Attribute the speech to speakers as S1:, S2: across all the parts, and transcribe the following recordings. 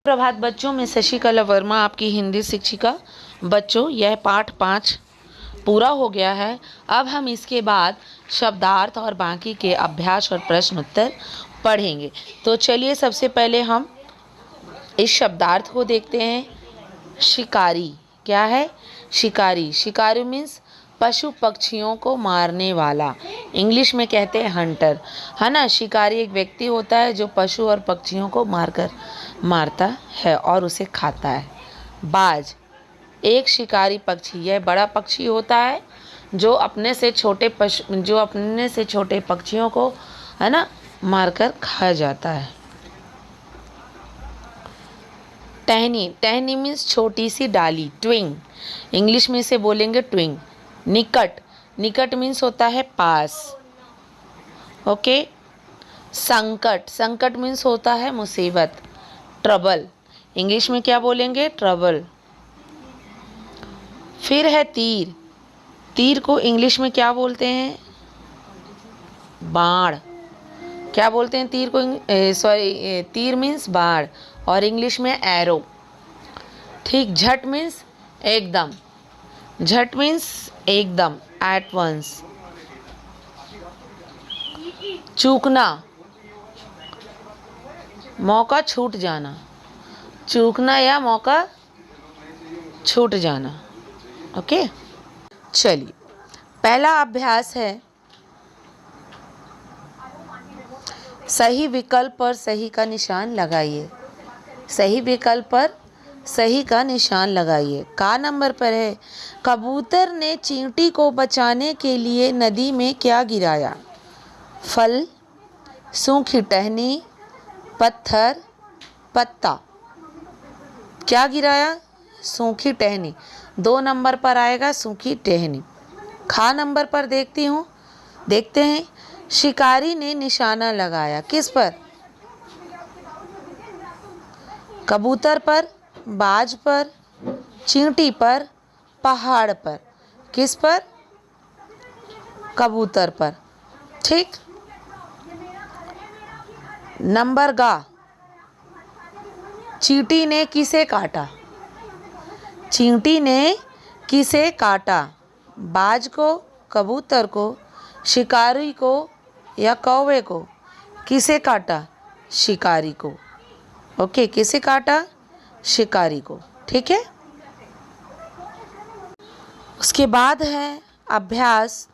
S1: प्रभात बच्चों, मैं शशिकला वर्मा आपकी हिंदी शिक्षिका। बच्चों, यह पाठ 5 पूरा हो गया है। अब हम इसके बाद शब्दार्थ और बाकी के अभ्यास और प्रश्न उत्तर पढ़ेंगे। तो चलिए सबसे पहले हम इस शब्दार्थ को देखते हैं। शिकारी क्या है? शिकारी। शिकारी मीन्स पशु पक्षियों को मारने वाला। इंग्लिश में कहते हैं हंटर, है ना। शिकारी एक व्यक्ति होता है जो पशु और पक्षियों को मारता है और उसे खाता है। बाज एक शिकारी पक्षी, यह बड़ा पक्षी होता है जो अपने से छोटे पक्षियों को, है ना, मारकर खा जाता है। टहनी, टहनी मीन्स छोटी सी डाली, ट्विंग। इंग्लिश में इसे बोलेंगे ट्विंग। निकट, निकट मीन्स होता है पास। ओके। संकट, संकट मीन्स होता है मुसीबत, ट्रबल। इंग्लिश में क्या बोलेंगे? ट्रबल। फिर है तीर, तीर को इंग्लिश में क्या बोलते हैं? बाण। क्या बोलते हैं तीर को? तीर मीन्स बाण और इंग्लिश में एरो। ठीक। झट मीन्स एकदम, झट मीन्स एकदम, एट वंस। चूकना, मौका छूट जाना, चूकना या मौका छूट जाना। ओके। चलिए, पहला अभ्यास है सही विकल्प पर सही का निशान लगाइए। सही विकल्प पर सही का निशान लगाइए। का नंबर पर है? कबूतर ने चींटी को बचाने के लिए नदी में क्या गिराया? फल, सूखी टहनी, पत्थर, पत्ता। क्या गिराया? सूखी टहनी। 2 नंबर पर आएगा सूखी टहनी। खा नंबर पर देखते हैं। शिकारी ने निशाना लगाया किस पर? कबूतर पर, बाज पर, चींटी पर, पहाड़ पर। किस पर? कबूतर पर। ठीक। नंबर गा, चींटी ने किसे काटा? चींटी ने किसे काटा? बाज को, कबूतर को, शिकारी को या कौवे को? किसे काटा? शिकारी को। ओके, किसे काटा? शिकारी को। ठीक है। उसके बाद है अभ्यास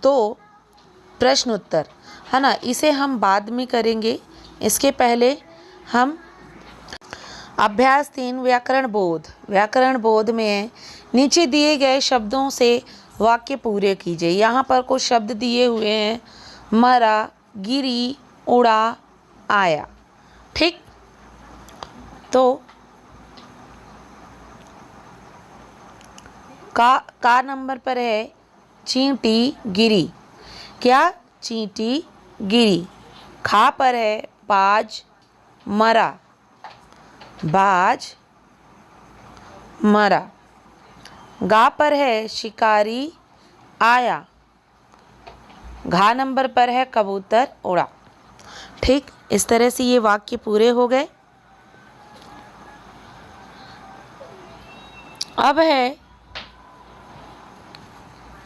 S1: 2 प्रश्न उत्तर, है ना। इसे हम बाद में करेंगे। इसके पहले हम अभ्यास 3 व्याकरण बोध। व्याकरण बोध में नीचे दिए गए शब्दों से वाक्य पूरे कीजिए। यहाँ पर कुछ शब्द दिए हुए हैं। मरा, गिरी, उड़ा, आया। ठीक। तो का नंबर पर है चींटी गिरी। क्या? चींटी गिरी। खा पर है बाज मरा, बाज मरा। गा पर है शिकारी आया। घा नंबर पर है कबूतर उड़ा। ठीक। इस तरह से ये वाक्य पूरे हो गए। अब है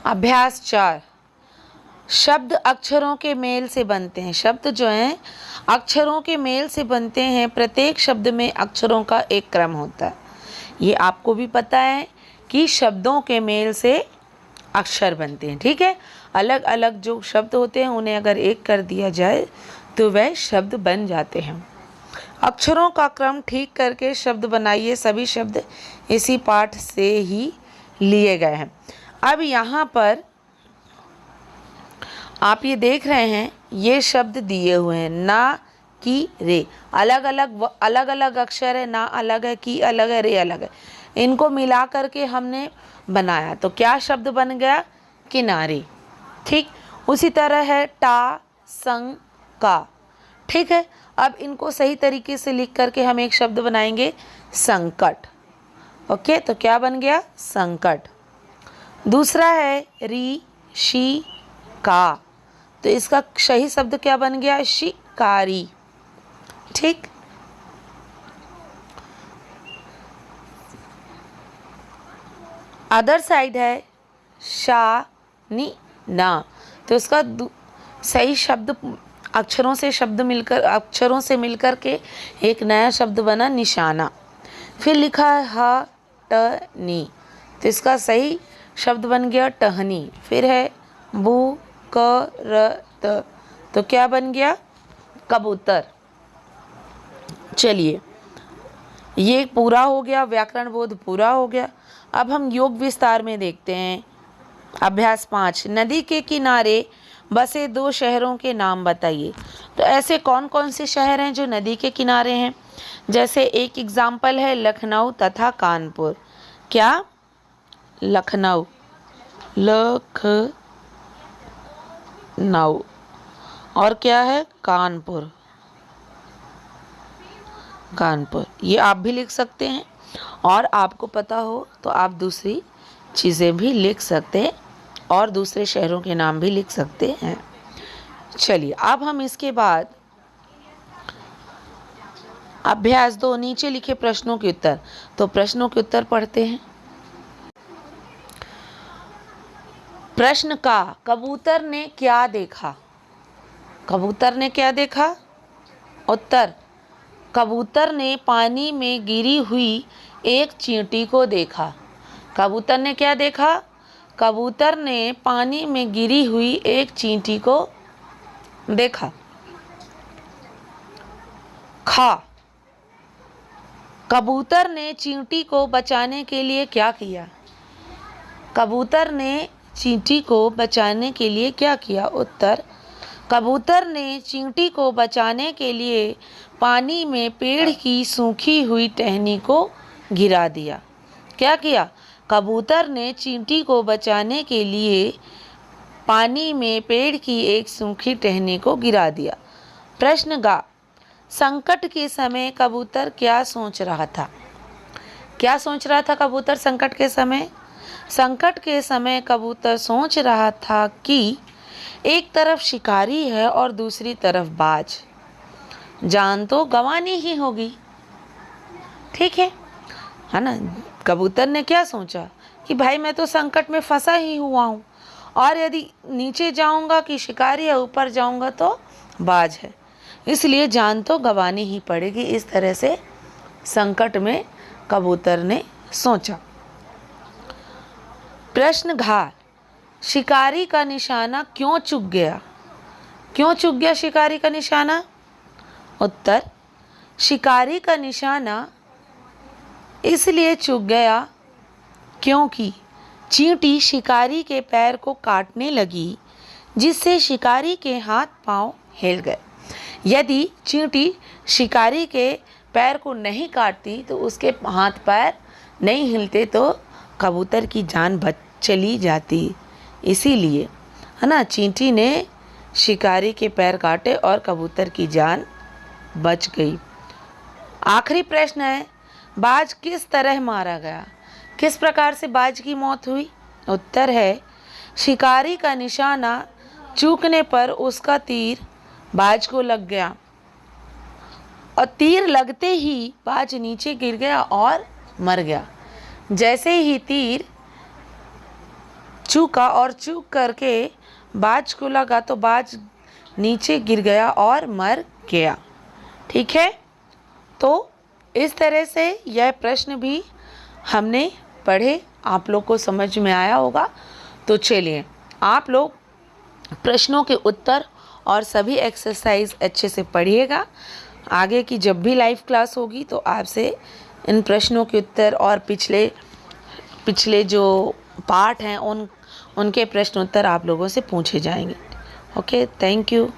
S1: अभ्यास 4। शब्द अक्षरों के मेल से बनते हैं। शब्द जो हैं अक्षरों के मेल से बनते हैं। प्रत्येक शब्द में अक्षरों का एक क्रम होता है। ये आपको भी पता है कि शब्दों के मेल से अक्षर बनते हैं। ठीक है। अलग अलग जो शब्द होते हैं उन्हें अगर एक कर दिया जाए तो वह शब्द बन जाते हैं। अक्षरों का क्रम ठीक करके शब्द बनाइए। सभी शब्द इसी पाठ से ही लिए गए हैं। अब यहाँ पर आप ये देख रहे हैं, ये शब्द दिए हुए हैं। ना, की, रे। अलग अलग अक्षर है। ना अलग है, की अलग है, रे अलग है। इनको मिला करके हमने बनाया तो क्या शब्द बन गया? किनारे। ठीक। उसी तरह है टा, संग, का। ठीक है। अब इनको सही तरीके से लिख करके हम एक शब्द बनाएंगे, संकट। ओके, तो क्या बन गया? संकट। दूसरा है री, शी, का, तो इसका सही शब्द क्या बन गया? शिकारी। ठीक। अदर साइड है शा नी ना, तो इसका सही शब्द अक्षरों से मिलकर के एक नया शब्द बना निशाना। फिर लिखा है ह ट नी, तो इसका सही शब्द बन गया टहनी। फिर है बू क र त, तो क्या बन गया कबूतर। चलिए ये पूरा हो गया, व्याकरण बोध पूरा हो गया। अब हम योग विस्तार में देखते हैं। अभ्यास 5, नदी के किनारे बसे 2 शहरों के नाम बताइए। तो ऐसे कौन कौन से शहर हैं जो नदी के किनारे हैं? जैसे एक एग्जाम्पल है लखनऊ तथा कानपुर। क्या? लखनऊ, लखनऊ। और क्या है? कानपुर, कानपुर। ये आप भी लिख सकते हैं, और आपको पता हो तो आप दूसरी चीज़ें भी लिख सकते हैं और दूसरे शहरों के नाम भी लिख सकते हैं। चलिए अब हम इसके बाद अभ्यास 2, नीचे लिखे प्रश्नों के उत्तर। तो प्रश्नों के उत्तर पढ़ते हैं। प्रश्न का, कबूतर ने क्या देखा? कबूतर ने क्या देखा? उत्तर, कबूतर ने पानी में गिरी हुई एक चींटी को देखा। कबूतर ने क्या देखा? कबूतर ने पानी में गिरी हुई एक चींटी को देखा। खा, कबूतर ने चींटी को बचाने के लिए क्या किया? कबूतर ने चींटी को बचाने के लिए क्या किया? उत्तर, कबूतर ने चींटी को बचाने के लिए पानी में पेड़ की सूखी हुई टहनी को गिरा दिया। क्या किया? कबूतर ने चींटी को बचाने के लिए पानी में पेड़ की एक सूखी टहनी को गिरा दिया। प्रश्न गा, संकट के समय कबूतर क्या सोच रहा था? क्या सोच रहा था कबूतर संकट के समय? संकट के समय कबूतर सोच रहा था कि एक तरफ शिकारी है और दूसरी तरफ बाज, जान तो गंवानी ही होगी। ठीक है ना? कबूतर ने क्या सोचा कि भाई मैं तो संकट में फंसा ही हुआ हूँ, और यदि नीचे जाऊँगा कि शिकारी है, ऊपर जाऊँगा तो बाज है, इसलिए जान तो गंवानी ही पड़ेगी। इस तरह से संकट में कबूतर ने सोचा। प्रश्न घ, शिकारी का निशाना क्यों चूक गया? क्यों चूक गया शिकारी का निशाना? उत्तर, शिकारी का निशाना इसलिए चूक गया क्योंकि चींटी शिकारी के पैर को काटने लगी, जिससे शिकारी के हाथ पांव हिल गए। यदि चींटी शिकारी के पैर को नहीं काटती तो उसके हाथ पैर नहीं हिलते, तो कबूतर की जान चली जाती। इसीलिए है ना, चींटी ने शिकारी के पैर काटे और कबूतर की जान बच गई। आखिरी प्रश्न है, बाज किस तरह मारा गया? किस प्रकार से बाज की मौत हुई? उत्तर है, शिकारी का निशाना चूकने पर उसका तीर बाज को लग गया, और तीर लगते ही बाज नीचे गिर गया और मर गया। जैसे ही तीर चूका और चूक करके बाज को लगा तो बाज नीचे गिर गया और मर गया। ठीक है, तो इस तरह से यह प्रश्न भी हमने पढ़े, आप लोग को समझ में आया होगा। तो चलिए आप लोग प्रश्नों के उत्तर और सभी एक्सरसाइज अच्छे से पढ़िएगा। आगे की जब भी लाइव क्लास होगी तो आपसे इन प्रश्नों के उत्तर और पिछले जो पार्ट हैं उनके प्रश्न उत्तर आप लोगों से पूछे जाएंगे। Okay, thank you.